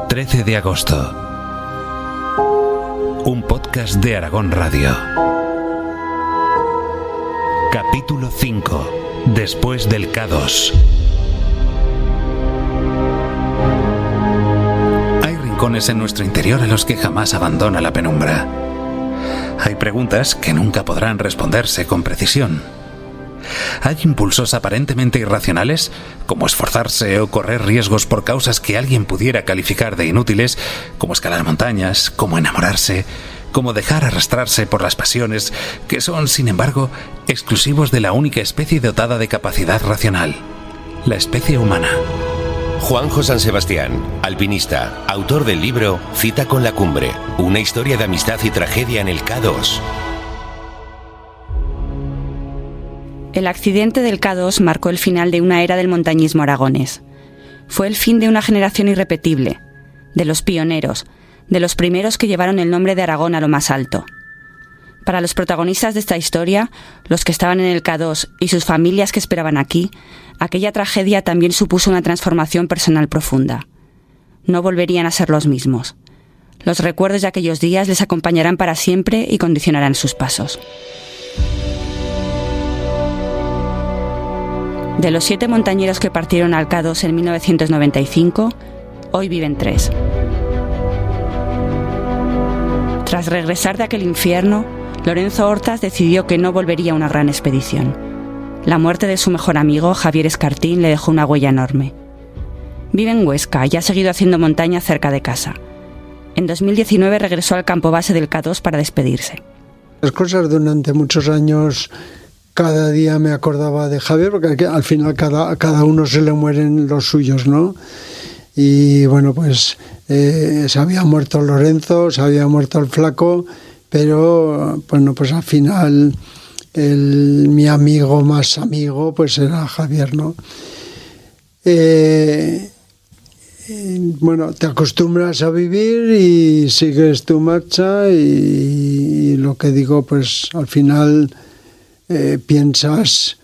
13 de agosto. Un podcast de Aragón Radio. Capítulo 5. Después del K2. Hay rincones en nuestro interior a los que jamás abandona la penumbra. Hay preguntas que nunca podrán responderse con precisión. Hay impulsos aparentemente irracionales, como esforzarse o correr riesgos por causas que alguien pudiera calificar de inútiles, como escalar montañas, como enamorarse, como dejar arrastrarse por las pasiones, que son, sin embargo, exclusivos de la única especie dotada de capacidad racional, la especie humana. Juanjo San Sebastián, alpinista, autor del libro Cita con la cumbre, una historia de amistad y tragedia en el K2. El accidente del K2 marcó el final de una era del montañismo aragonés. Fue el fin de una generación irrepetible, de los pioneros, de los primeros que llevaron el nombre de Aragón a lo más alto. Para los protagonistas de esta historia, los que estaban en el K2 y sus familias que esperaban aquí, aquella tragedia también supuso una transformación personal profunda. No volverían a ser los mismos. Los recuerdos de aquellos días les acompañarán para siempre y condicionarán sus pasos. De los 7 montañeros que partieron al K2 en 1995, hoy viven 3. Tras regresar de aquel infierno, Lorenzo Hortas decidió que no volvería a una gran expedición. La muerte de su mejor amigo, Javier Escartín, le dejó una huella enorme. Vive en Huesca y ha seguido haciendo montaña cerca de casa. En 2019 regresó al campo base del K2 para despedirse. Las cosas durante muchos años, cada día me acordaba de Javier, porque al final cada uno se le mueren los suyos, ¿no? Y bueno, pues se había muerto Lorenzo, se había muerto el Flaco, pero bueno, pues al final mi amigo más amigo pues era Javier, ¿no? Bueno, te acostumbras a vivir y sigues tu marcha y lo que digo, pues al final piensas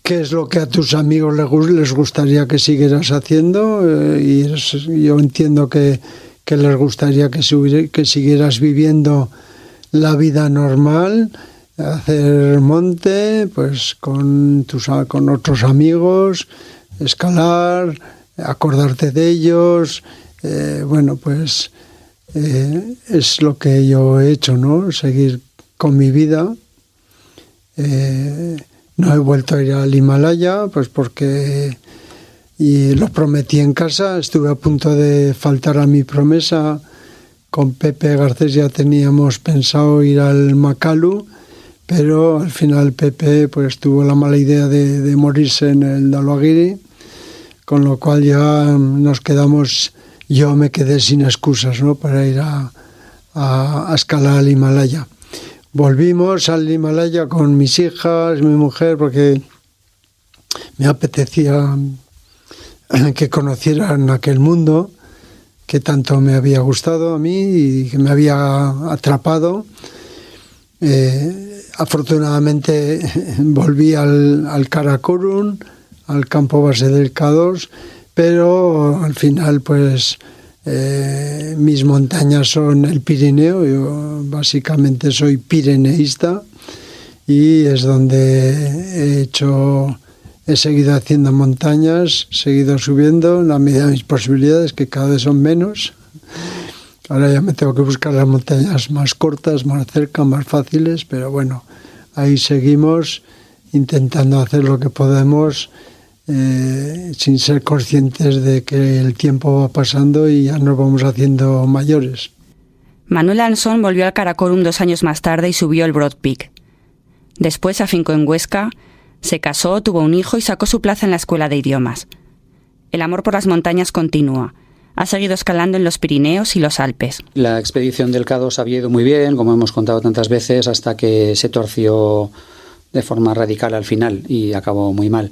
qué es lo que a tus amigos les gustaría que siguieras haciendo, y yo entiendo que les gustaría que siguieras viviendo la vida normal, hacer monte, pues con otros amigos, escalar, acordarte de ellos, bueno, pues es lo que yo he hecho, ¿no? Seguir con mi vida. No he vuelto a ir al Himalaya, pues porque y lo prometí en casa, estuve a punto de faltar a mi promesa. Con Pepe Garcés ya teníamos pensado ir al Makalu, pero al final Pepe pues tuvo la mala idea de morirse en el Daloaguiri, con lo cual ya nos quedamos, yo me quedé sin excusas, ¿no?, para ir a escalar al Himalaya. Volvimos al Himalaya con mis hijas, mi mujer, porque me apetecía que conocieran aquel mundo que tanto me había gustado a mí y que me había atrapado. Afortunadamente volví al Karakorum, al campo base del K2, pero al final pues mis montañas son el Pirineo. Yo básicamente soy pireneísta y es donde he seguido haciendo montañas, he seguido subiendo en la medida de mis posibilidades, que cada vez son menos. Ahora ya me tengo que buscar las montañas más cortas, más cerca, más fáciles, pero bueno, ahí seguimos intentando hacer lo que podemos, sin ser conscientes de que el tiempo va pasando y ya nos vamos haciendo mayores. Manuel Ansón volvió al Karakorum 2 años más tarde y subió el Broad Peak. Después se afincó en Huesca, se casó, tuvo un hijo y sacó su plaza en la escuela de idiomas. El amor por las montañas continúa. Ha seguido escalando en los Pirineos y los Alpes. La expedición del K2 había ido muy bien, como hemos contado tantas veces, hasta que se torció de forma radical al final y acabó muy mal.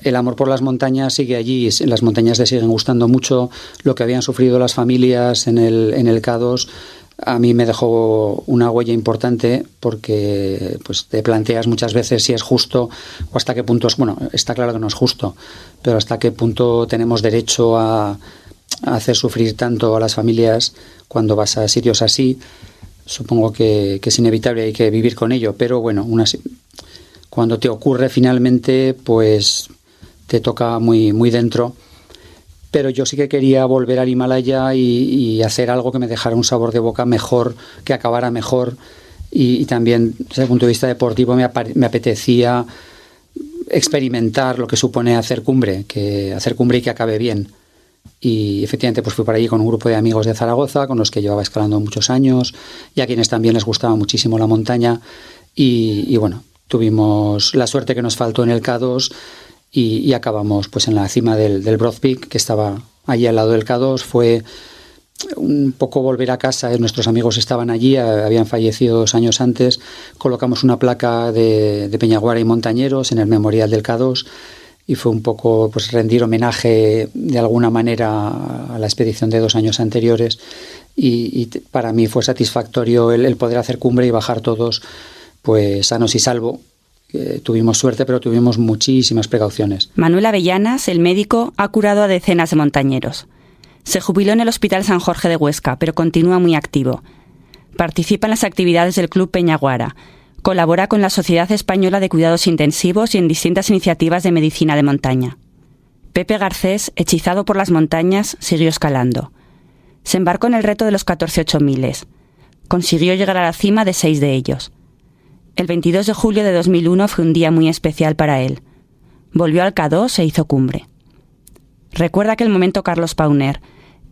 El amor por las montañas sigue allí, las montañas le siguen gustando mucho. Lo que habían sufrido las familias en el K2 a mí me dejó una huella importante, porque pues te planteas muchas veces si es justo o hasta qué punto es, bueno, está claro que no es justo, pero hasta qué punto tenemos derecho a hacer sufrir tanto a las familias cuando vas a sitios así. Supongo que es inevitable, hay que vivir con ello, pero bueno, cuando te ocurre finalmente, pues te toca muy, muy dentro. Pero yo sí que quería volver al Himalaya y hacer algo que me dejara un sabor de boca mejor, que acabara mejor. Y también, desde el punto de vista deportivo, me apetecía experimentar lo que supone hacer cumbre y que acabe bien. Y efectivamente pues fui por allí con un grupo de amigos de Zaragoza, con los que llevaba escalando muchos años y a quienes también les gustaba muchísimo la montaña. Y bueno, tuvimos la suerte que nos faltó en el K2 y acabamos pues en la cima del Broad Peak, que estaba allí al lado del K2. Fue un poco volver a casa, nuestros amigos estaban allí, habían fallecido 2 años antes. Colocamos una placa de Peñaguara y montañeros en el memorial del K2 y fue un poco pues rendir homenaje de alguna manera a la expedición de 2 años anteriores y para mí fue satisfactorio el poder hacer cumbre y bajar todos pues sanos y salvo. Tuvimos suerte, pero tuvimos muchísimas precauciones. Manuel Avellanas, el médico, ha curado a decenas de montañeros. Se jubiló en el Hospital San Jorge de Huesca, pero continúa muy activo. Participa en las actividades del Club Peñaguara. Colabora con la Sociedad Española de Cuidados Intensivos y en distintas iniciativas de medicina de montaña. Pepe Garcés, hechizado por las montañas, siguió escalando. Se embarcó en el reto de los 14 8000. Consiguió llegar a la cima de 6 de ellos. El 22 de julio de 2001 fue un día muy especial para él. Volvió al K2 e hizo cumbre. Recuerda aquel momento Carlos Pauner,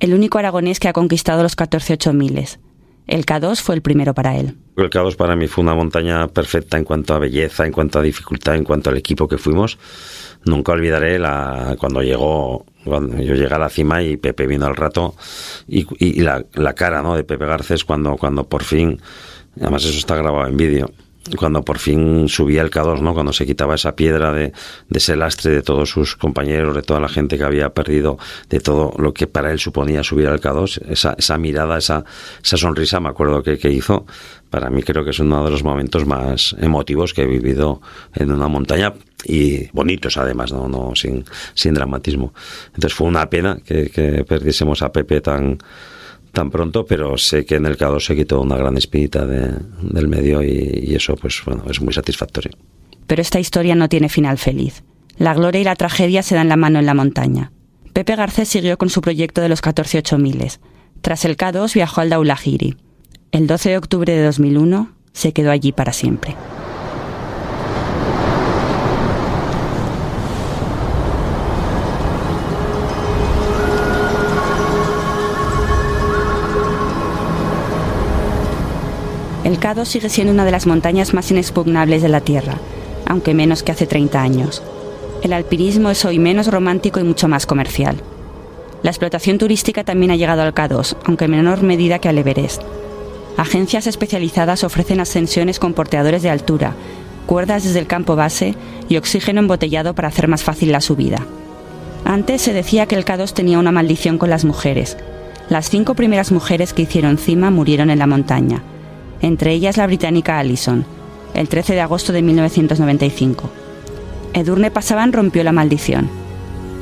el único aragonés que ha conquistado los 14 8000. El K2 fue el primero para él. El K2 para mí fue una montaña perfecta en cuanto a belleza, en cuanto a dificultad, en cuanto al equipo que fuimos. Nunca olvidaré cuando yo llegué a la cima y Pepe vino al rato y la cara, ¿no?, de Pepe Garcés cuando por fin, además eso está grabado en vídeo, cuando por fin subía el K2, ¿no?, cuando se quitaba esa piedra de ese lastre de todos sus compañeros, de toda la gente que había perdido, de todo lo que para él suponía subir al K2, esa mirada, esa sonrisa, me acuerdo que hizo. Para mí creo que es uno de los momentos más emotivos que he vivido en una montaña, y bonitos además, no sin dramatismo. Entonces fue una pena que perdiésemos a Pepe tan pronto, pero sé que en el K2 se quitó una gran espinita del medio y eso pues bueno, es muy satisfactorio. Pero esta historia no tiene final feliz. La gloria y la tragedia se dan la mano en la montaña. Pepe Garcés siguió con su proyecto de los 14 8000. Tras el K2 viajó al Dhaulagiri. El 12 de octubre de 2001 se quedó allí para siempre. El K2 sigue siendo una de las montañas más inexpugnables de la Tierra, aunque menos que hace 30 años. El alpinismo es hoy menos romántico y mucho más comercial. La explotación turística también ha llegado al K2, aunque en menor medida que al Everest. Agencias especializadas ofrecen ascensiones con porteadores de altura, cuerdas desde el campo base y oxígeno embotellado para hacer más fácil la subida. Antes se decía que el K2 tenía una maldición con las mujeres. Las 5 primeras mujeres que hicieron cima murieron en la montaña, entre ellas la británica Alison, el 13 de agosto de 1995. Edurne Pasaban rompió la maldición.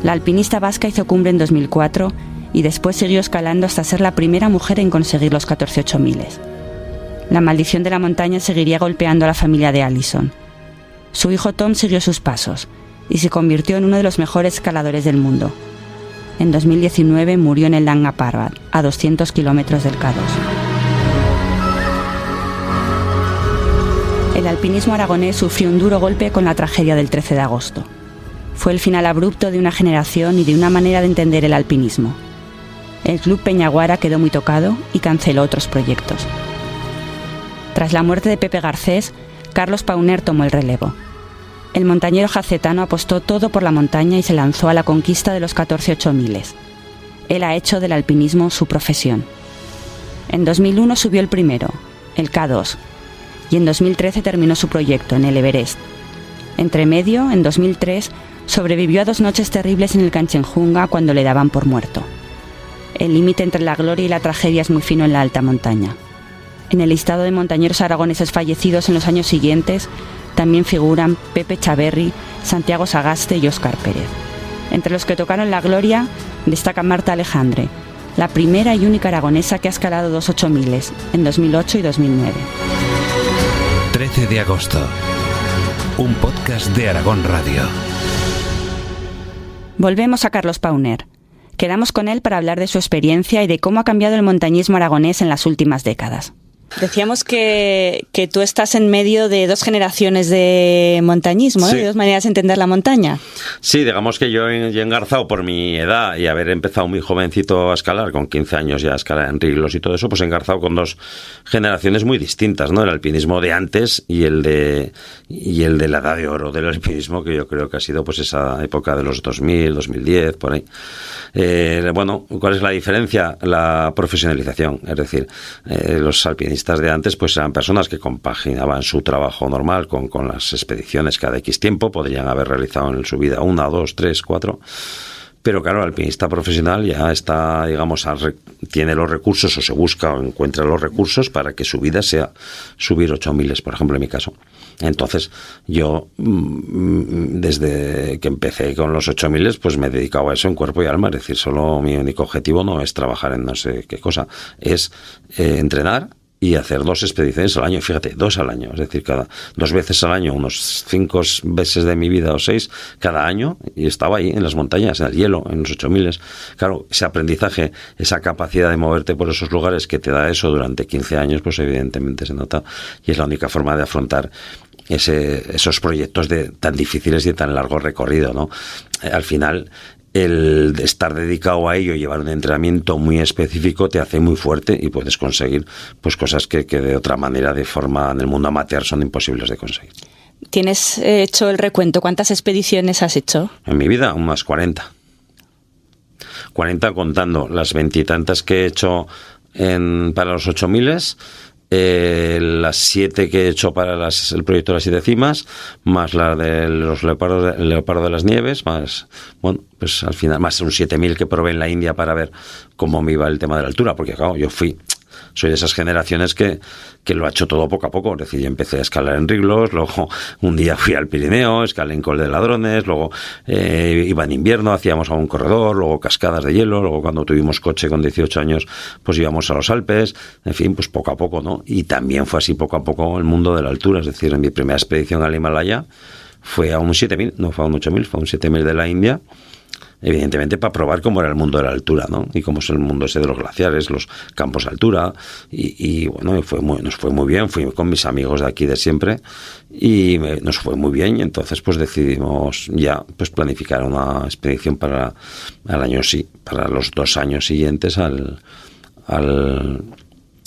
La alpinista vasca hizo cumbre en 2004 y después siguió escalando hasta ser la primera mujer en conseguir los 14 8000. La maldición de la montaña seguiría golpeando a la familia de Alison. Su hijo Tom siguió sus pasos y se convirtió en uno de los mejores escaladores del mundo. En 2019 murió en el Nanga Parbat, a 200 kilómetros del K2. El alpinismo aragonés sufrió un duro golpe con la tragedia del 13 de agosto. Fue el final abrupto de una generación y de una manera de entender el alpinismo. El Club Peñaguara quedó muy tocado y canceló otros proyectos. Tras la muerte de Pepe Garcés, Carlos Pauner tomó el relevo. El montañero jacetano apostó todo por la montaña y se lanzó a la conquista de los 14 8000. Él ha hecho del alpinismo su profesión. En 2001 subió el primero, el K2, y en 2013 terminó su proyecto en el Everest. Entre medio, en 2003, sobrevivió a 2 noches terribles en el Kanchenjunga cuando le daban por muerto. El límite entre la gloria y la tragedia es muy fino en la alta montaña. En el listado de montañeros aragoneses fallecidos en los años siguientes también figuran Pepe Chaverri, Santiago Sagaste y Óscar Pérez. Entre los que tocaron la gloria, destaca Marta Alejandre, la primera y única aragonesa que ha escalado 2 8000 en 2008 y 2009. 13 de agosto. Un podcast de Aragón Radio. Volvemos a Carlos Pauner. Quedamos con él para hablar de su experiencia y de cómo ha cambiado el montañismo aragonés en las últimas décadas. Decíamos que tú estás en medio de 2 generaciones de montañismo, ¿eh? Sí. De 2 maneras de entender la montaña. Sí, digamos que yo he engarzado por mi edad y haber empezado muy jovencito a escalar, con 15 años ya a escalar en riglos y todo eso, pues he engarzado con 2 generaciones muy distintas, ¿no? El alpinismo de antes y el de la edad de oro del alpinismo, que yo creo que ha sido pues esa época de los 2000, 2010, por ahí. Bueno, ¿cuál es la diferencia? La profesionalización, es decir, los alpinistas de antes pues eran personas que compaginaban su trabajo normal con las expediciones cada X tiempo, podrían haber realizado en su vida 1, 2, 3, 4, pero claro, el alpinista profesional ya está, digamos, tiene los recursos o se busca o encuentra los recursos para que su vida sea subir 8000, por ejemplo, en mi caso. Entonces, yo, desde que empecé con los 8000, pues me he dedicado a eso en cuerpo y alma. Es decir, solo mi único objetivo no es trabajar en no sé qué cosa, es entrenar y hacer 2 expediciones al año. Fíjate, 2 al año. Es decir, 2 veces al año, unos 5 veces de mi vida o 6 cada año. Y estaba ahí en las montañas, en el hielo, en los 8000. Claro, ese aprendizaje, esa capacidad de moverte por esos lugares que te da eso durante 15 años, pues evidentemente se nota. Y es la única forma de afrontar esos proyectos tan difíciles y de tan largo recorrido, ¿no? Al final, el estar dedicado a ello y llevar un entrenamiento muy específico te hace muy fuerte y puedes conseguir pues cosas que de otra manera, de forma en el mundo amateur, son imposibles de conseguir. ¿Tienes hecho el recuento? ¿Cuántas expediciones has hecho? En mi vida, unas 40. 40 contando las 20 y tantas que he hecho para los 8000, las 7 que he hecho para el proyecto de las 7 cimas, más la de los leopardo de las nieves, más, bueno, pues al final, más un 7000 que probé en la India para ver cómo me iba el tema de la altura, porque claro, soy de esas generaciones que lo ha hecho todo poco a poco. Es decir, yo empecé a escalar en riglos, luego un día fui al Pirineo, escalé en Col de Ladrones, luego iba en invierno, hacíamos a un corredor, luego cascadas de hielo, luego cuando tuvimos coche con 18 años, pues íbamos a los Alpes, en fin, pues poco a poco, ¿no? Y también fue así poco a poco el mundo de la altura. Es decir, en mi primera expedición al Himalaya fue a un 7000, no fue a un 8000, fue a un 7000 de la India, evidentemente para probar cómo era el mundo de la altura, ¿no? Y cómo es el mundo ese de los glaciares, los campos de altura, y bueno, nos fue muy bien. Fui con mis amigos de aquí de siempre y nos fue muy bien, y entonces pues decidimos ya pues planificar una expedición para los 2 años siguientes a un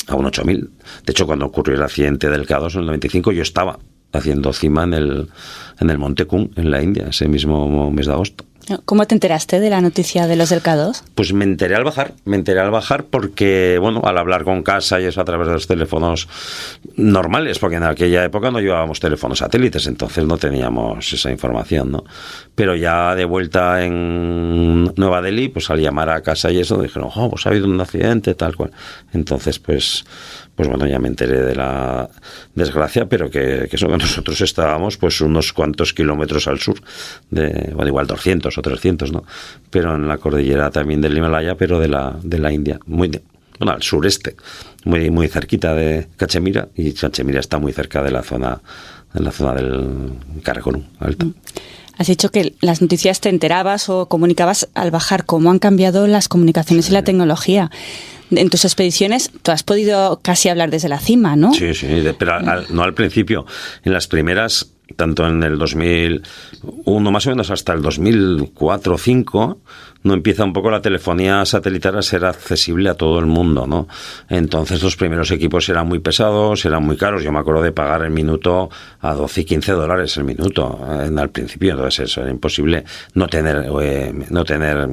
8000. De hecho, cuando ocurrió el accidente del K2 en el 95, yo estaba haciendo cima en el Monte Kun, en la India, ese mismo mes de agosto. ¿Cómo te enteraste de la noticia de los del K2? Pues me enteré al bajar porque, bueno, al hablar con casa y eso a través de los teléfonos normales, porque en aquella época no llevábamos teléfonos satélites, entonces no teníamos esa información, ¿no? Pero ya de vuelta en Nueva Delhi, pues al llamar a casa y eso, dijeron, pues ha habido un accidente, tal cual. Entonces, pues bueno, ya me enteré de la desgracia, pero que eso, que nosotros estábamos pues unos cuantos kilómetros al sur, bueno, igual 200 o 300, ¿no? Pero en la cordillera también del Himalaya, pero de la India, al sureste, muy, muy cerquita de Cachemira, y Cachemira está muy cerca de la zona del Karakorum alta. Has dicho que las noticias te enterabas o comunicabas al bajar. ¿Cómo han cambiado las comunicaciones y la tecnología? En tus expediciones tú has podido casi hablar desde la cima, ¿no? Sí, pero no al principio. En las primeras, tanto en el 2001 más o menos hasta el 2004 o 2005, no empieza un poco la telefonía satelital a ser accesible a todo el mundo, ¿no? Entonces los primeros equipos eran muy pesados, eran muy caros. Yo me acuerdo de pagar el minuto a $12 y $15 el minuto al principio. Entonces eso era imposible, no tener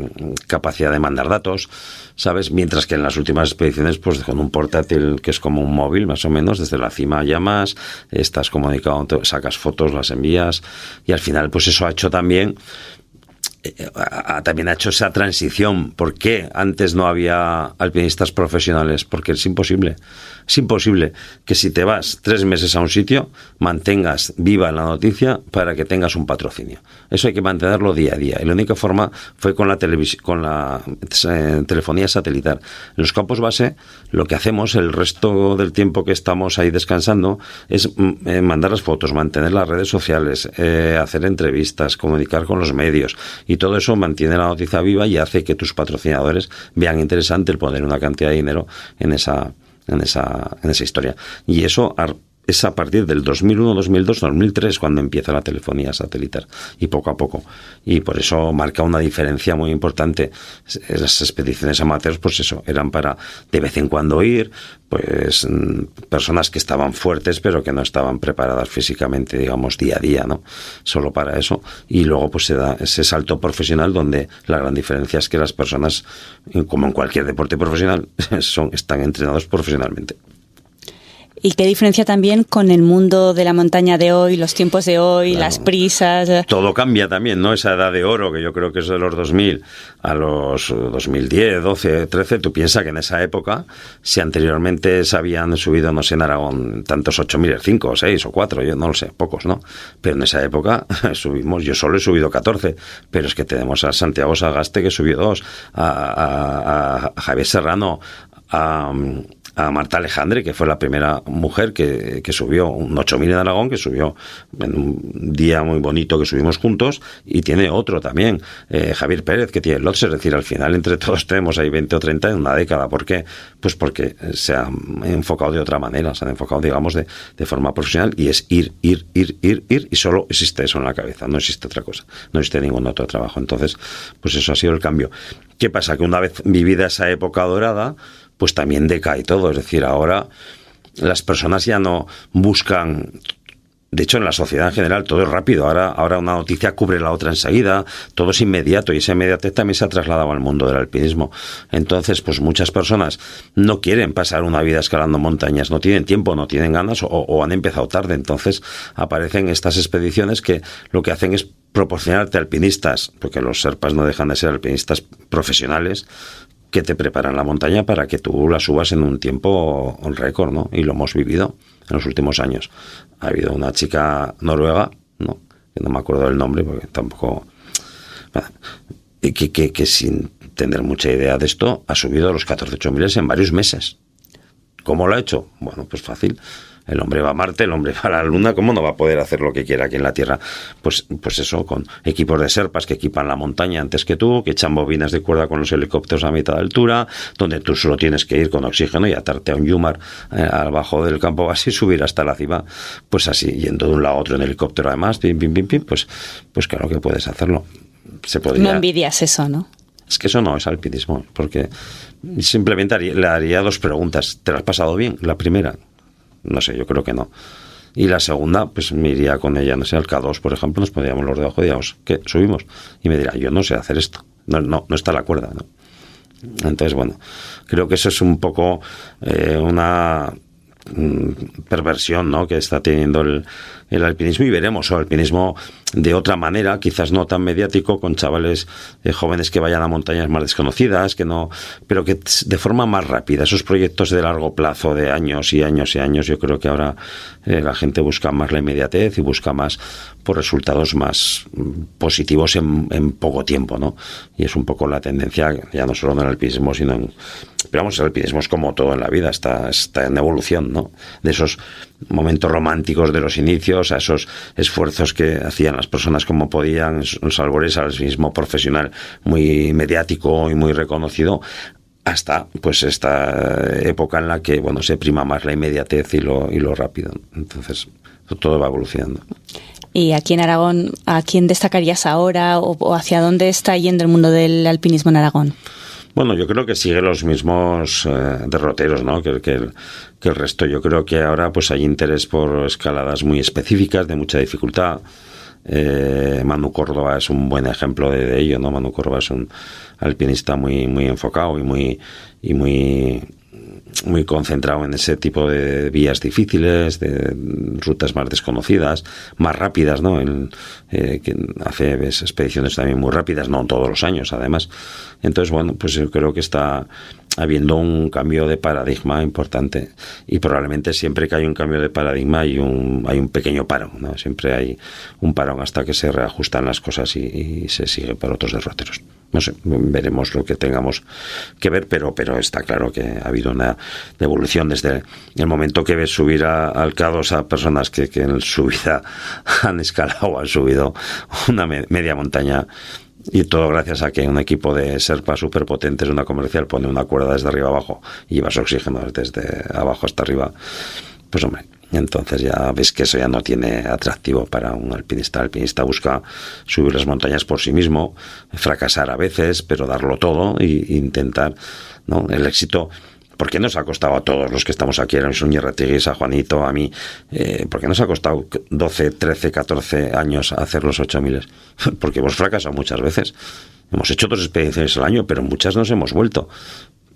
capacidad de mandar datos, ¿sabes? Mientras que en las últimas expediciones, pues con un portátil que es como un móvil, más o menos, desde la cima llamas, estás comunicado, sacas fotos, las envías, y al final pues eso ha hecho también también ha hecho esa transición. ¿Por qué antes no había alpinistas profesionales? Porque es imposible. Es imposible que si te vas 3 meses a un sitio, mantengas viva la noticia para que tengas un patrocinio. Eso hay que mantenerlo día a día. Y la única forma fue con la telefonía satelital. En los campos base, lo que hacemos el resto del tiempo que estamos ahí descansando es mandar las fotos, mantener las redes sociales, hacer entrevistas, comunicar con los medios. Y todo eso mantiene la noticia viva y hace que tus patrocinadores vean interesante el poner una cantidad de dinero en esa historia. Y eso es a partir del 2001, 2002, 2003 cuando empieza la telefonía satelital, y poco a poco. Y por eso marca una diferencia muy importante. Las expediciones amateurs, pues eso, eran para de vez en cuando ir, pues personas que estaban fuertes pero que no estaban preparadas físicamente, digamos, día a día, ¿no? Solo para eso. Y luego pues se da ese salto profesional donde la gran diferencia es que las personas, como en cualquier deporte profesional, están entrenados profesionalmente. ¿Y qué diferencia también con el mundo de la montaña de hoy, los tiempos de hoy, claro, las prisas? Todo cambia también, ¿no? Esa edad de oro, que yo creo que es de los 2000 a los 2010, 12, 13, tú piensas que en esa época, si anteriormente se habían subido, no sé, en Aragón, tantos 8.000, 5 o 6 o 4, yo no lo sé, pocos, ¿no? Pero en esa época subimos, yo solo he subido 14, pero es que tenemos a Santiago Sagaste que subió 2, a Javier Serrano, a Marta Alejandre, que fue la primera mujer que subió un 8.000 en Aragón, que subió en un día muy bonito que subimos juntos, y tiene otro también, Javier Pérez, que tiene Lotse. Es decir, al final entre todos tenemos ahí 20 o 30 en una década. ¿Por qué? Pues porque se han enfocado de otra manera, se han enfocado, digamos, de forma profesional, y es ir, y solo existe eso en la cabeza, no existe otra cosa, no existe ningún otro trabajo. Entonces, pues eso ha sido el cambio. ¿Qué pasa? Que una vez vivida esa época dorada, pues también decae todo. Es decir, ahora las personas ya no buscan... De hecho, en la sociedad en general todo es rápido. Ahora una noticia cubre la otra enseguida, todo es inmediato, y esa inmediatez también se ha trasladado al mundo del alpinismo. Entonces, pues muchas personas no quieren pasar una vida escalando montañas, no tienen tiempo, no tienen ganas, o han empezado tarde. Entonces aparecen estas expediciones que lo que hacen es proporcionarte alpinistas, porque los Sherpas no dejan de ser alpinistas profesionales, que te preparan la montaña para que tú la subas en un tiempo récord, ¿no? Y lo hemos vivido en los últimos años. Ha habido una chica noruega, ¿no? Que no me acuerdo del nombre porque tampoco... Que sin tener mucha idea de esto, ha subido los 14.000 en varios meses. ¿Cómo lo ha hecho? Bueno, pues fácil. El hombre va a Marte, el hombre va a la Luna, ¿cómo no va a poder hacer lo que quiera aquí en la Tierra? Pues eso, con equipos de Sherpas que equipan la montaña antes que tú, que echan bobinas de cuerda con los helicópteros a mitad de altura, donde tú solo tienes que ir con oxígeno y atarte a un Yumar abajo del campo base y subir hasta la cima. Pues así, yendo de un lado a otro en helicóptero además, pim, pues claro que puedes hacerlo. Se podría... No envidias eso, ¿no? Es que eso no es alpinismo, porque simplemente le haría 2 preguntas. ¿Te lo has pasado bien? La primera... No sé, yo creo que no. Y la segunda, pues me iría con ella, no sé, al K2, por ejemplo, nos pondríamos los debajo y digamos, ¿qué? Subimos. Y me dirá, yo no sé hacer esto. No está la cuerda, ¿no? Entonces, bueno, creo que eso es un poco una perversión, ¿no?, que está teniendo el alpinismo, y veremos el alpinismo de otra manera, quizás no tan mediático, con chavales jóvenes que vayan a montañas más desconocidas, pero que de forma más rápida. Esos proyectos de largo plazo, de años y años y años, yo creo que ahora la gente busca más la inmediatez y busca más por resultados más positivos en poco tiempo, ¿no? Y es un poco la tendencia, ya no solo en el alpinismo, sino en... Pero vamos, el alpinismo es como todo en la vida, está en evolución, ¿no? De esos momentos románticos de los inicios, a esos esfuerzos que hacían las personas como podían, los albores al alpinismo profesional muy mediático y muy reconocido, hasta pues esta época en la que, bueno, se prima más la inmediatez y lo rápido. Entonces, todo va evolucionando. Y aquí en Aragón, ¿a quién destacarías ahora o hacia dónde está yendo el mundo del alpinismo en Aragón? Bueno, yo creo que sigue los mismos derroteros, ¿no?, que el resto. Yo creo que ahora pues hay interés por escaladas muy específicas, de mucha dificultad. Manu Córdoba es un buen ejemplo de ello, ¿no? Manu Córdoba es un alpinista muy enfocado y muy muy concentrado en ese tipo de vías difíciles, de rutas más desconocidas, más rápidas, ¿no? Que hace expediciones también muy rápidas, no todos los años, además. Entonces, bueno, pues yo creo que está habiendo un cambio de paradigma importante, y probablemente siempre que hay un cambio de paradigma hay un pequeño parón, ¿no? Siempre hay un parón hasta que se reajustan las cosas y se sigue por otros derroteros. No sé, veremos lo que tengamos que ver, pero está claro que ha habido una evolución desde el momento que ves subir al K2 a personas que en su vida han escalado, han subido una media montaña, y todo gracias a que un equipo de Sherpas superpotentes de una comercial pone una cuerda desde arriba abajo y llevas oxígeno desde abajo hasta arriba. Pues hombre, entonces ya ves que eso ya no tiene atractivo para un alpinista. El alpinista busca subir las montañas por sí mismo, fracasar a veces, pero darlo todo e intentar, ¿no? El éxito. ¿Por qué nos ha costado a todos los que estamos aquí, a Suñi Retiguis, a Juanito, a mí, por qué nos ha costado 12, 13, 14 años hacer los 8000? Porque hemos fracasado muchas veces. Hemos hecho 2 expediciones al año, pero muchas nos hemos vuelto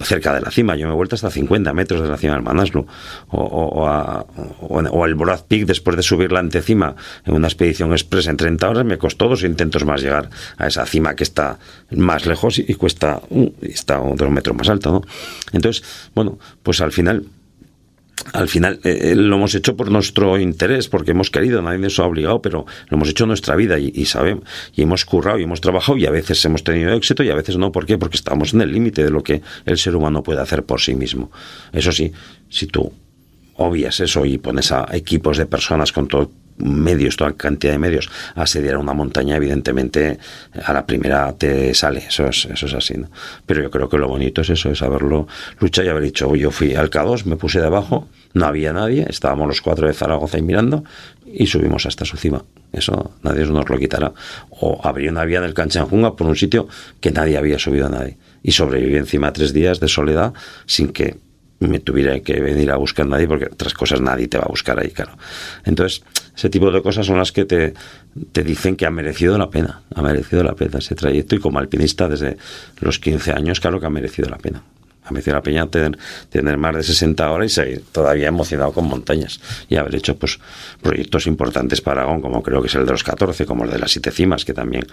cerca de la cima. Yo me he vuelto hasta 50 metros de la cima del Manaslu, o al Broad Peak, después de subir la antecima en una expedición express en 30 horas, me costó 2 intentos más llegar a esa cima que está más lejos y está 2 metros más alto, ¿no? Entonces, bueno, pues al final lo hemos hecho por nuestro interés, porque hemos querido, nadie nos ha obligado, pero lo hemos hecho en nuestra vida y sabemos, y hemos currado y hemos trabajado, y a veces hemos tenido éxito y a veces no. ¿Por qué? Porque estamos en el límite de lo que el ser humano puede hacer por sí mismo. Eso sí, si tú obvias eso y pones a equipos de personas con toda cantidad de medios a asediar una montaña, evidentemente a la primera te sale, eso es así, ¿no? Pero yo creo que lo bonito es eso, es haberlo luchado y haber dicho, yo fui al K2, me puse debajo, no había nadie, estábamos los 4 de Zaragoza ahí mirando y subimos hasta su cima. Eso nadie nos lo quitará. O abrí una vía en el Kanchenjunga por un sitio que nadie había subido a nadie, y sobreviví encima 3 días de soledad sin que me tuviera que venir a buscar nadie, porque otras cosas nadie te va a buscar ahí, claro. Entonces, ese tipo de cosas son las que te dicen que ha merecido la pena ese trayecto, y como alpinista desde los 15 años, claro que ha merecido la pena. Ha merecido la pena tener más de 60 horas y seguir todavía emocionado con montañas, y haber hecho pues proyectos importantes para Aragón, como creo que es el de los 14, como el de las 7 cimas, que también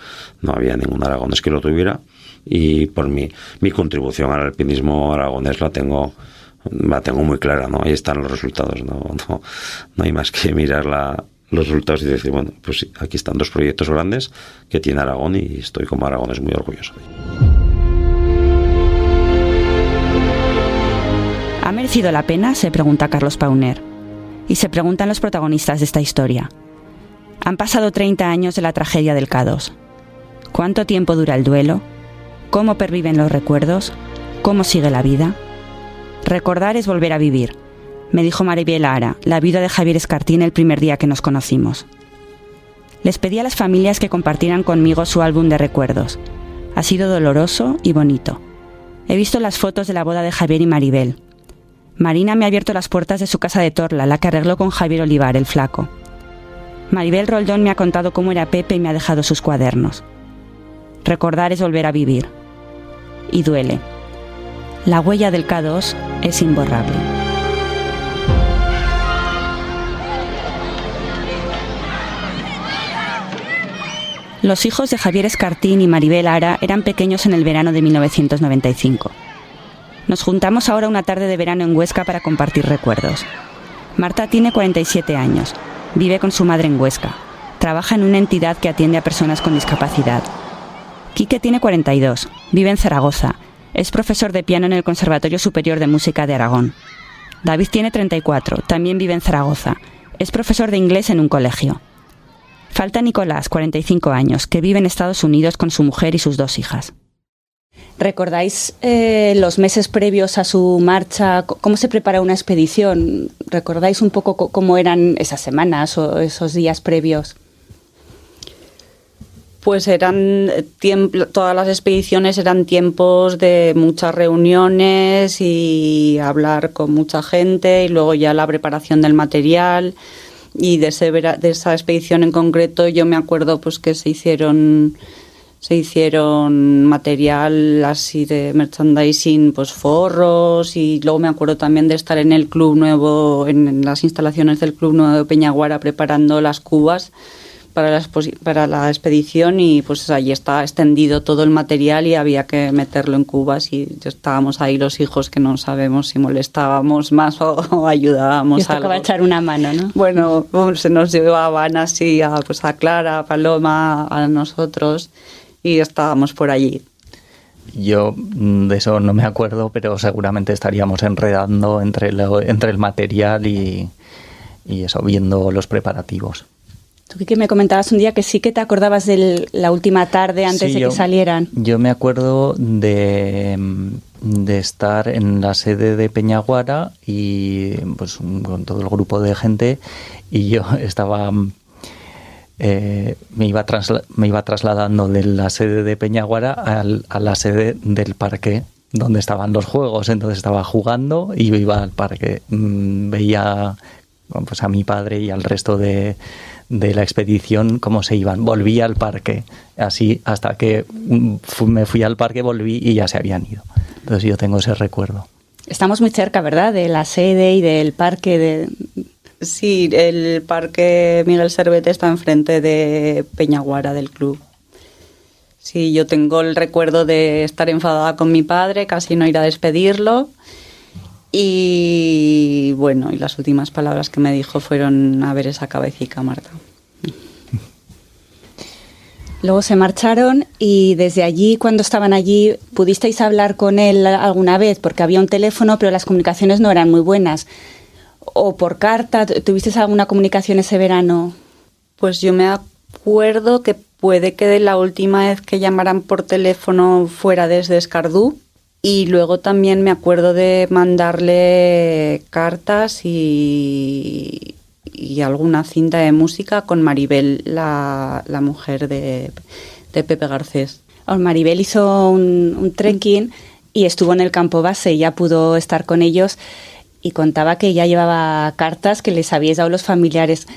no había ningún aragonés que lo tuviera, y por mi contribución al alpinismo aragonés la tengo muy clara, ¿no? Ahí están los resultados, no hay más que mirar los resultados y decir, bueno, pues sí, aquí están 2 proyectos grandes que tiene Aragón, y estoy como aragonés muy orgulloso. ¿Ha merecido la pena?, se pregunta Carlos Pauner. Y se preguntan los protagonistas de esta historia. Han pasado 30 años de la tragedia del K2. ¿Cuánto tiempo dura el duelo? ¿Cómo perviven los recuerdos? ¿Cómo sigue la vida? Recordar es volver a vivir, me dijo Maribel Ara, la viuda de Javier Escartín, el primer día que nos conocimos. Les pedí a las familias que compartieran conmigo su álbum de recuerdos. Ha sido doloroso y bonito. He visto las fotos de la boda de Javier y Maribel. Marina me ha abierto las puertas de su casa de Torla, la que arregló con Javier Olivar, el flaco. Maribel Roldón me ha contado cómo era Pepe y me ha dejado sus cuadernos. Recordar es volver a vivir. Y duele. La huella del K2 es imborrable. Los hijos de Javier Escartín y Maribel Ara eran pequeños en el verano de 1995. Nos juntamos ahora una tarde de verano en Huesca para compartir recuerdos. Marta tiene 47 años, vive con su madre en Huesca, trabaja en una entidad que atiende a personas con discapacidad. Quique tiene 42, vive en Zaragoza, es profesor de piano en el Conservatorio Superior de Música de Aragón. David tiene 34, también vive en Zaragoza, es profesor de inglés en un colegio. Falta Nicolás, 45 años, que vive en Estados Unidos con su mujer y sus 2 hijas. ¿Recordáis los meses previos a su marcha? ¿Cómo se prepara una expedición? ¿Recordáis un poco cómo eran esas semanas o esos días previos? Pues todas las expediciones eran tiempos de muchas reuniones y hablar con mucha gente, y luego ya la preparación del material. Y de esa expedición en concreto yo me acuerdo pues que se hicieron Se hicieron material así de merchandising, pues forros, y luego me acuerdo también de estar en el Club Nuevo, en las instalaciones del Club Nuevo de Peñaguara preparando las cubas para la expedición, y pues allí estaba extendido todo el material y había que meterlo en cubas, y estábamos ahí los hijos que no sabemos si molestábamos más o ayudábamos. Y os tocaba echar una mano, ¿no? Bueno, se nos llevaban así a Clara, a Paloma, a nosotros, y estábamos por allí. Yo de eso no me acuerdo, pero seguramente estaríamos enredando entre el material y eso, viendo los preparativos. Tú que me comentabas un día que sí que te acordabas de la última tarde antes de que salieran. Yo me acuerdo de estar en la sede de Peñaguara y pues con todo el grupo de gente, y yo estaba me iba trasladando de la sede de Peñaguara a la sede del parque donde estaban los juegos. Entonces estaba jugando y iba al parque, veía pues a mi padre y al resto de la expedición cómo se iban. Volví al parque, así hasta que me fui al parque, volví y ya se habían ido. Entonces yo tengo ese recuerdo. Estamos muy cerca, ¿verdad?, de la sede y del parque. Sí, el parque Miguel Servet está enfrente de Peñaguara, del club. Sí, yo tengo el recuerdo de estar enfadada con mi padre, casi no ir a despedirlo. Y bueno, y las últimas palabras que me dijo fueron: a ver esa cabecita, Marta. Luego se marcharon, y desde allí, cuando estaban allí, ¿pudisteis hablar con él alguna vez? Porque había un teléfono, pero las comunicaciones no eran muy buenas. ¿O por carta? ¿Tuvisteis alguna comunicación ese verano? Pues yo me acuerdo que puede que de la última vez que llamaran por teléfono fuera desde Escardú. Y luego también me acuerdo de mandarle cartas y alguna cinta de música con Maribel, la mujer de Pepe Garcés. Maribel hizo un trekking y estuvo en el campo base, y ya pudo estar con ellos, y contaba que ya llevaba cartas que les habíais dado los familiares.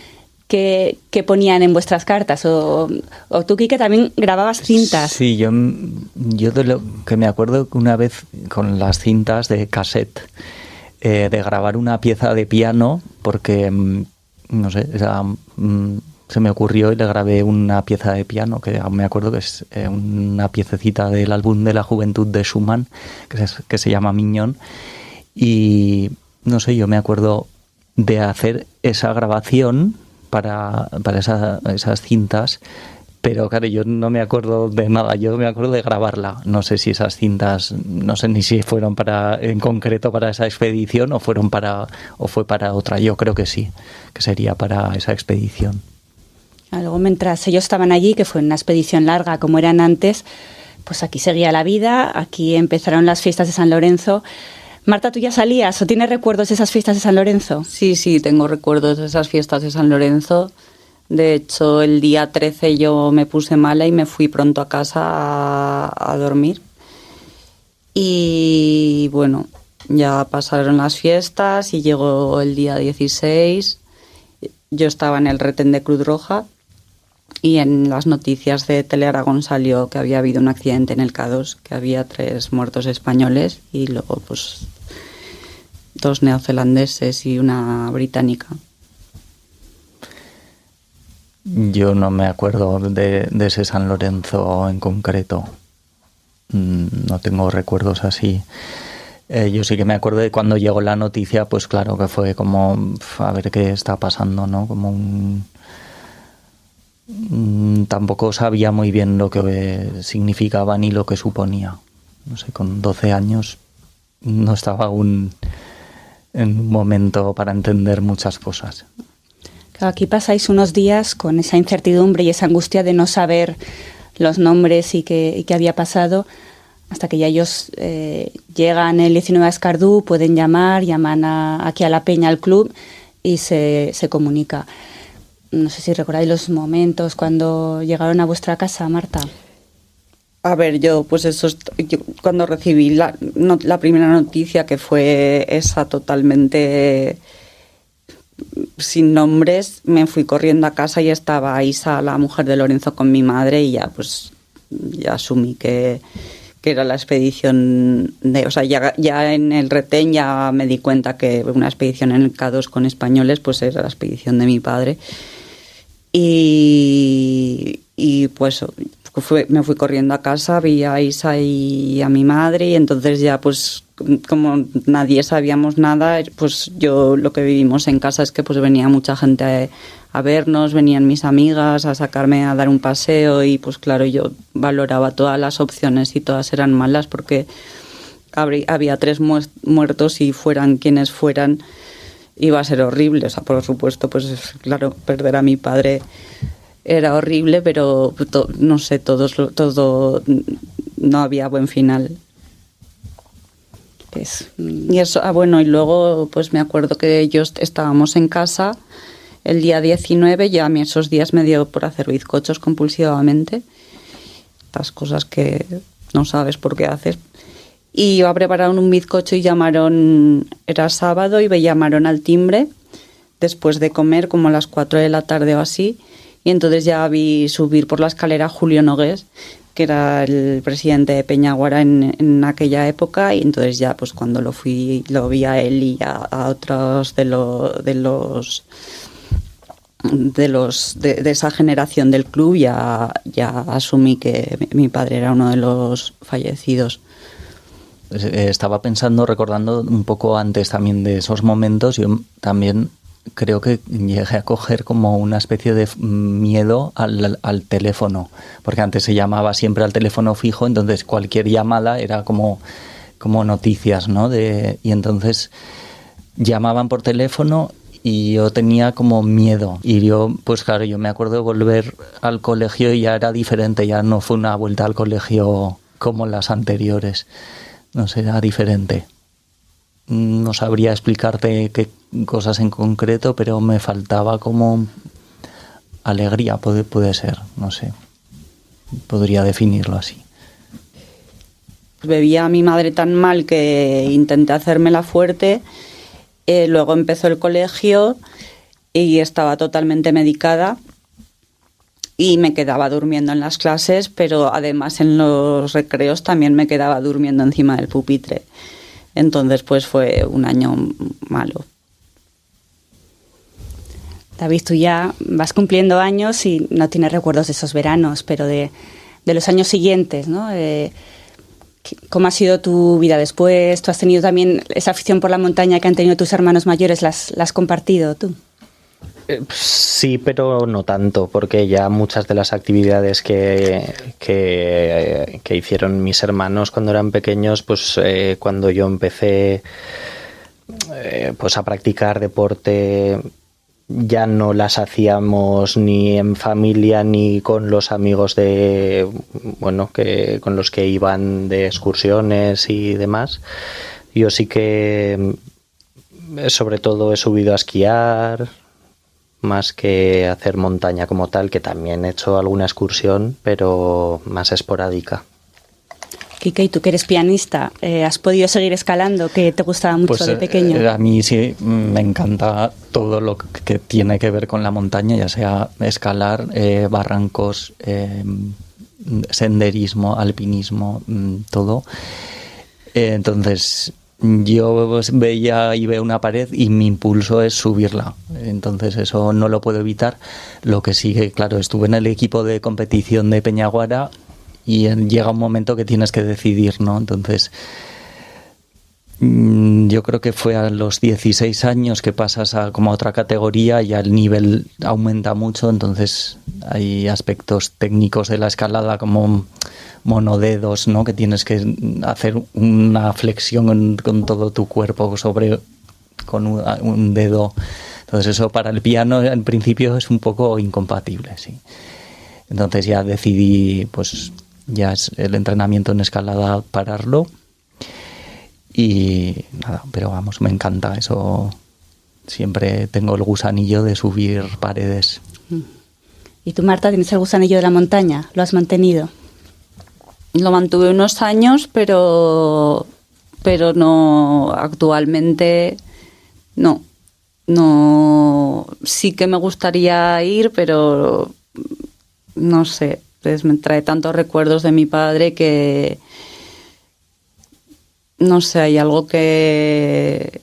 ¿Qué ponían en vuestras cartas? O tú, Quique, también grababas cintas. Sí, yo de lo que me acuerdo, que una vez con las cintas de cassette, de grabar una pieza de piano, porque, no sé, se me ocurrió y le grabé una pieza de piano, que me acuerdo que es una piececita del álbum de la juventud de Schumann, que se llama Miñón. Y, no sé, yo me acuerdo de hacer esa grabación para esas cintas, pero claro, yo no me acuerdo de nada, yo me acuerdo de grabarla. No sé si esas cintas, no sé ni si fueron en concreto para esa expedición o fue para otra. Yo creo que sí, que sería para esa expedición. Luego, mientras ellos estaban allí, que fue una expedición larga como eran antes, pues aquí seguía la vida, aquí empezaron las fiestas de San Lorenzo. Marta, ¿tú ya salías o tienes recuerdos de esas fiestas de San Lorenzo? Sí, tengo recuerdos de esas fiestas de San Lorenzo. De hecho, el día 13 yo me puse mala y me fui pronto a casa a dormir. Y bueno, ya pasaron las fiestas y llegó el día 16. Yo estaba en el retén de Cruz Roja y en las noticias de Telearagón salió que había habido un accidente en el K2, que había 3 muertos españoles y luego pues 2 neozelandeses y una británica. Yo no me acuerdo de ese San Lorenzo en concreto. No tengo recuerdos así. Yo sí que me acuerdo de cuando llegó la noticia, pues claro que fue como a ver qué está pasando, ¿no? Como tampoco sabía muy bien lo que significaba ni lo que suponía. No sé, con 12 años no estaba aún en un momento para entender muchas cosas. Aquí pasáis unos días con esa incertidumbre y esa angustia de no saber los nombres y qué había pasado, hasta que ya ellos llegan el 19 a Escardú, pueden llaman aquí a la Peña, al club, y se comunica. No sé si recordáis los momentos cuando llegaron a vuestra casa, Marta. A ver, yo cuando recibí la primera noticia, que fue esa totalmente sin nombres, me fui corriendo a casa y estaba Isa, la mujer de Lorenzo, con mi madre, y ya pues ya asumí que era la expedición o sea, ya en el Retén ya me di cuenta que una expedición en el K2 con españoles pues era la expedición de mi padre. Y pues me fui corriendo a casa, vi a Isa y a mi madre, y entonces ya pues como nadie sabíamos nada, pues yo lo que vivimos en casa es que pues venía mucha gente a vernos, venían mis amigas a sacarme a dar un paseo, y pues claro, yo valoraba todas las opciones y todas eran malas porque había 3 muertos y fueran quienes fueran iba a ser horrible. O sea, por supuesto, pues claro, perder a mi padre era horrible, pero no sé, todo no había buen final. Y eso, bueno, y luego pues me acuerdo que estábamos en casa el día 19, ya a mí esos días me dio por hacer bizcochos compulsivamente, estas cosas que no sabes por qué haces. Y iba a preparar un bizcocho y era sábado, y me llamaron al timbre después de comer, como a las 4 de la tarde o así, y entonces ya vi subir por la escalera a Julio Nogués, que era el presidente de Peñaguara en aquella época, y entonces ya pues cuando lo vi a él y a otros de esa generación del club, ya asumí que mi padre era uno de los fallecidos. Estaba recordando un poco antes también de esos momentos, yo también creo que llegué a coger como una especie de miedo al teléfono, porque antes se llamaba siempre al teléfono fijo, entonces cualquier llamada era como noticias, ¿no? Y entonces llamaban por teléfono y yo tenía como miedo, y yo, pues claro, yo me acuerdo de volver al colegio y ya era diferente, ya no fue una vuelta al colegio como las anteriores. No sé, era diferente. No sabría explicarte qué cosas en concreto, pero me faltaba como alegría, puede ser, no sé. Podría definirlo así. Bebía a mi madre tan mal que intenté hacérmela fuerte. Luego empezó el colegio y estaba totalmente medicada. Y me quedaba durmiendo en las clases, pero además en los recreos también me quedaba durmiendo encima del pupitre. Entonces, pues fue un año malo. David, tú ya vas cumpliendo años y no tienes recuerdos de esos veranos, pero de los años siguientes, ¿no? ¿Cómo ha sido tu vida después? ¿Tú has tenido también esa afición por la montaña que han tenido tus hermanos mayores? ¿La has compartido tú? Sí, pero no tanto, porque ya muchas de las actividades que hicieron mis hermanos cuando eran pequeños, pues cuando yo empecé pues a practicar deporte, ya no las hacíamos ni en familia ni con los amigos con los que iban de excursiones y demás. Yo sí que sobre todo he subido a esquiar, más que hacer montaña como tal, que también he hecho alguna excursión, pero más esporádica. Quique, y tú que eres pianista, ¿has podido seguir escalando, que te gustaba mucho de pequeño? A mí sí me encanta todo lo que tiene que ver con la montaña, ya sea escalar, barrancos, senderismo, alpinismo, todo. Entonces yo veo una pared y mi impulso es subirla, entonces eso no lo puedo evitar. Lo que sigue, claro, estuve en el equipo de competición de Peñaguara y llega un momento que tienes que decidir, ¿no? Entonces yo creo que fue a los 16 años que pasas a otra categoría y el nivel aumenta mucho, entonces hay aspectos técnicos de la escalada como monodedos, ¿no? Que tienes que hacer una flexión con todo tu cuerpo con un dedo. Entonces eso para el piano en principio es un poco incompatible, sí. Entonces ya decidí, pues ya es el entrenamiento en escalada, pararlo. Y nada, pero vamos, me encanta eso. Siempre tengo el gusanillo de subir paredes. ¿Y tú, Marta, tienes el gusanillo de la montaña? ¿Lo has mantenido? Lo mantuve unos años, pero no, actualmente no. Sí que me gustaría ir, pero no sé. pues me trae tantos recuerdos de mi padre que, no sé, hay algo que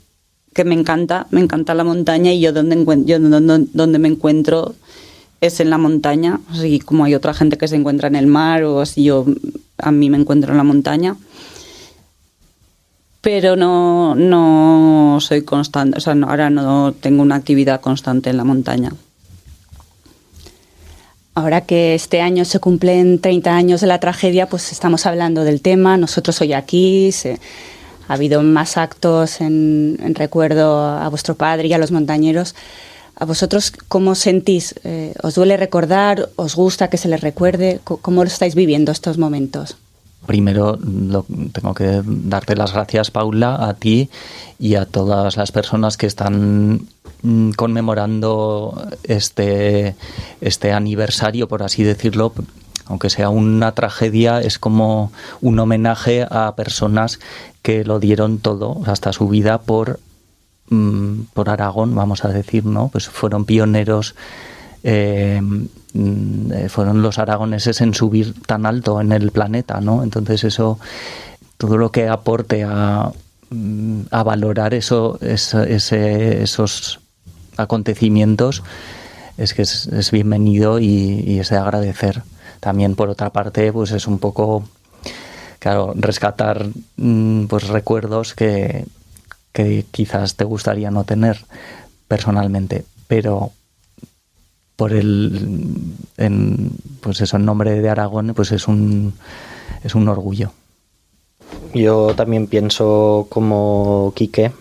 me encanta la montaña, y yo donde me encuentro es en la montaña, así como hay otra gente que se encuentra en el mar o así, a mí me encuentro en la montaña. Pero no soy constante, o sea, ahora no tengo una actividad constante en la montaña. Ahora que este año se cumplen 30 años de la tragedia, pues estamos hablando del tema. Nosotros hoy aquí, ha habido más actos en recuerdo a vuestro padre y a los montañeros. ¿A vosotros cómo sentís? ¿Os duele recordar? ¿Os gusta que se les recuerde? ¿Cómo lo estáis viviendo estos momentos? Primero tengo que darte las gracias, Paula, a ti y a todas las personas que están conmemorando este aniversario, por así decirlo. Aunque sea una tragedia, es como un homenaje a personas que lo dieron todo, hasta su vida, por Aragón, vamos a decir, ¿no? Pues fueron pioneros. Fueron los aragoneses en subir tan alto en el planeta, ¿no? Entonces eso, todo lo que aporte a valorar esos acontecimientos es que es bienvenido y es de agradecer. También, por otra parte, pues es un poco, claro, rescatar pues recuerdos que quizás te gustaría no tener personalmente, pero pues eso, en nombre de Aragón, pues es un orgullo. Yo también pienso como Quique.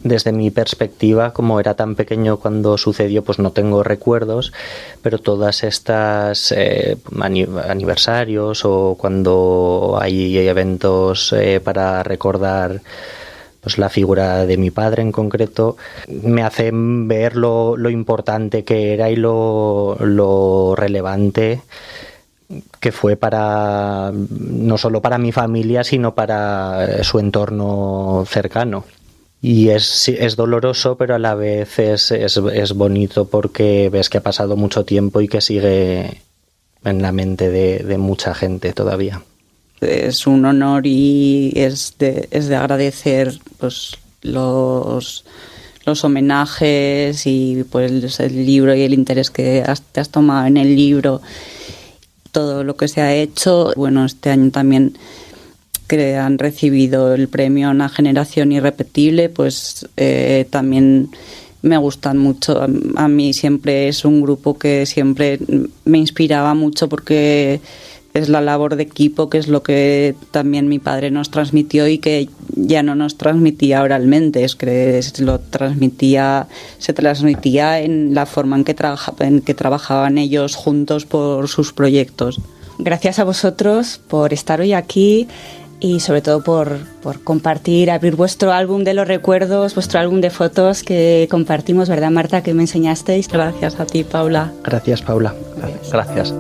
Desde mi perspectiva, como era tan pequeño cuando sucedió, pues no tengo recuerdos, pero todas estas aniversarios o cuando hay eventos para recordar pues la figura de mi padre en concreto, me hacen ver lo importante que era y lo relevante que fue no solo para mi familia, sino para su entorno cercano. Y es doloroso, pero a la vez es bonito, porque ves que ha pasado mucho tiempo y que sigue en la mente de mucha gente todavía. Es un honor y es de agradecer pues los homenajes y pues el libro y el interés que te has tomado en el libro, todo lo que se ha hecho. Bueno, este año también que han recibido el premio Una Generación Irrepetible, pues también me gustan mucho. A mí siempre es un grupo que siempre me inspiraba mucho, porque es la labor de equipo, que es lo que también mi padre nos transmitió y que ya no nos transmitía oralmente, es que se transmitía en la forma en que trabajaban ellos juntos por sus proyectos. Gracias a vosotros por estar hoy aquí y sobre todo por compartir, abrir vuestro álbum de los recuerdos, vuestro álbum de fotos que compartimos, ¿verdad, Marta, que me enseñasteis? Gracias a ti, Paula. Gracias, Paula. Gracias.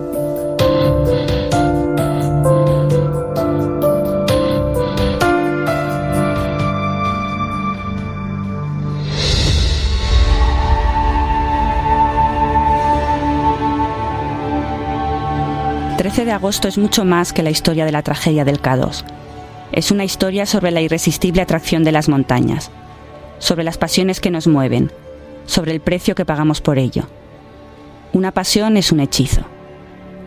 El 13 de agosto es mucho más que la historia de la tragedia del K2. Es una historia sobre la irresistible atracción de las montañas, sobre las pasiones que nos mueven, sobre el precio que pagamos por ello. Una pasión es un hechizo.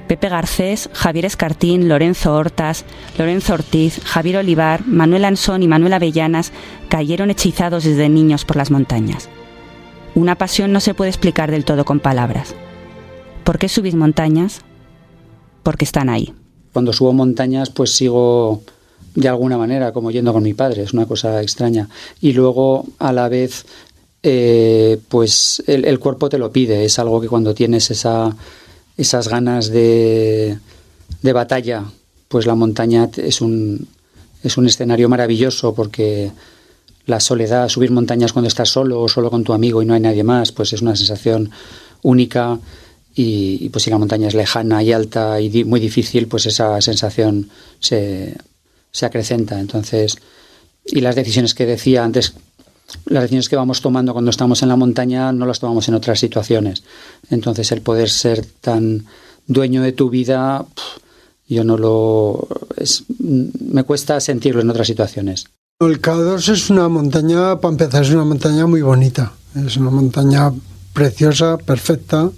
Pepe Garcés, Javier Escartín, Lorenzo Hortas, Lorenzo Ortiz, Javier Olivar, Manuel Ansón y Manuel Avellanas cayeron hechizados desde niños por las montañas. Una pasión no se puede explicar del todo con palabras. ¿Por qué subís montañas? Porque están ahí. Cuando subo montañas, pues sigo de alguna manera como yendo con mi padre, es una cosa extraña. Y luego, a la vez, pues el cuerpo te lo pide, es algo que cuando tienes esas ganas de batalla, pues la montaña es un escenario maravilloso, porque la soledad, subir montañas cuando estás solo o solo con tu amigo y no hay nadie más, pues es una sensación única. Y pues si la montaña es lejana y alta y muy difícil, pues esa sensación se acrecenta. Entonces, y las decisiones que decía antes, las decisiones que vamos tomando cuando estamos en la montaña no las tomamos en otras situaciones. Entonces, el poder ser tan dueño de tu vida, yo no lo... me cuesta sentirlo en otras situaciones. El K2 es una montaña, para empezar, es una montaña muy bonita. Es una montaña preciosa, perfecta.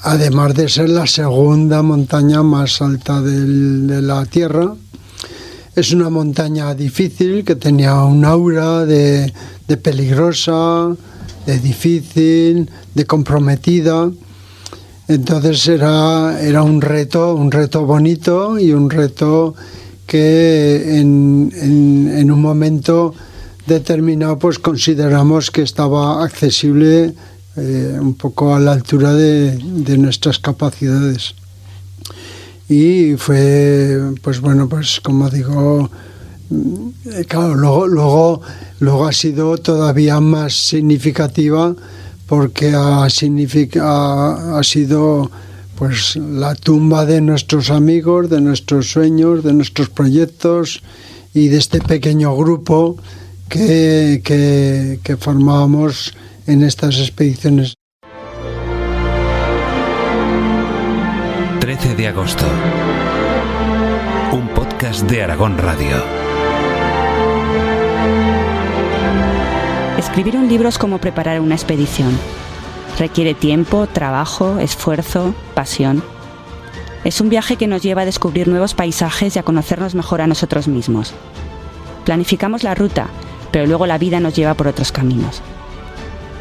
Además de ser la segunda montaña más alta de la Tierra. Es una montaña difícil, que tenía un aura de peligrosa, de difícil, de comprometida. Entonces era un reto bonito y un reto que en un momento determinado pues consideramos que estaba accesible, un poco a la altura de nuestras capacidades. Y fue, pues bueno, pues como digo, claro, luego ha sido todavía más significativa, porque ha sido pues la tumba de nuestros amigos, de nuestros sueños, de nuestros proyectos y de este pequeño grupo que formábamos en estas expediciones. 13 de agosto. Un podcast de Aragón Radio. Escribir un libro es como preparar una expedición. Requiere tiempo, trabajo, esfuerzo, pasión. Es un viaje que nos lleva a descubrir nuevos paisajes y a conocernos mejor a nosotros mismos. Planificamos la ruta, pero luego la vida nos lleva por otros caminos.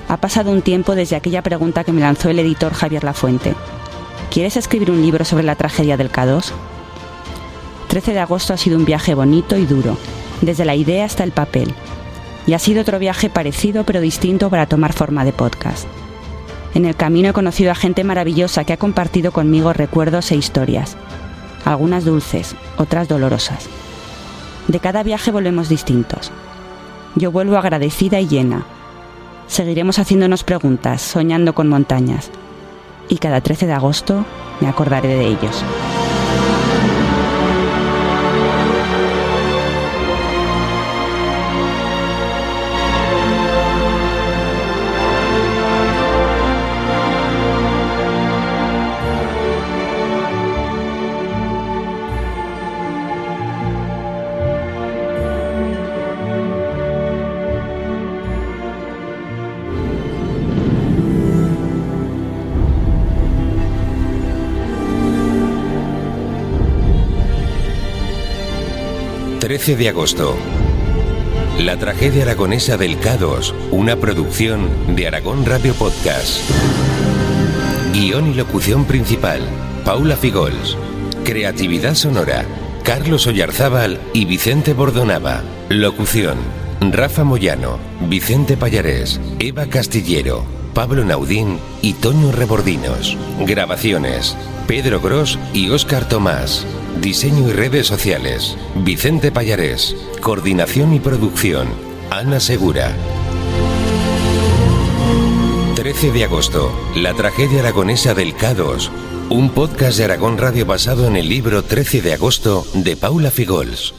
Ha pasado un tiempo desde aquella pregunta que me lanzó el editor Javier Lafuente. ¿Quieres escribir un libro sobre la tragedia del K2? 13 de agosto ha sido un viaje bonito y duro, desde la idea hasta el papel. Y ha sido otro viaje parecido pero distinto para tomar forma de podcast. En el camino he conocido a gente maravillosa que ha compartido conmigo recuerdos e historias. Algunas dulces, otras dolorosas. De cada viaje volvemos distintos. Yo vuelvo agradecida y llena. Seguiremos haciéndonos preguntas, soñando con montañas. Y cada 13 de agosto me acordaré de ellos. ...13 de agosto... La tragedia aragonesa del K2... ...una producción de Aragón Radio Podcast... Guión y locución principal... Paula Figols... Creatividad sonora... Carlos Oyarzábal y Vicente Bordonaba... Locución... Rafa Moyano... Vicente Payarés... Eva Castillero... Pablo Naudín y Toño Rebordinos... Grabaciones... Pedro Gros y Óscar Tomás... Diseño y redes sociales, Vicente Payarés. Coordinación y producción, Ana Segura. 13 de agosto, la tragedia aragonesa del K2. Un podcast de Aragón Radio basado en el libro 13 de agosto de Paula Figols.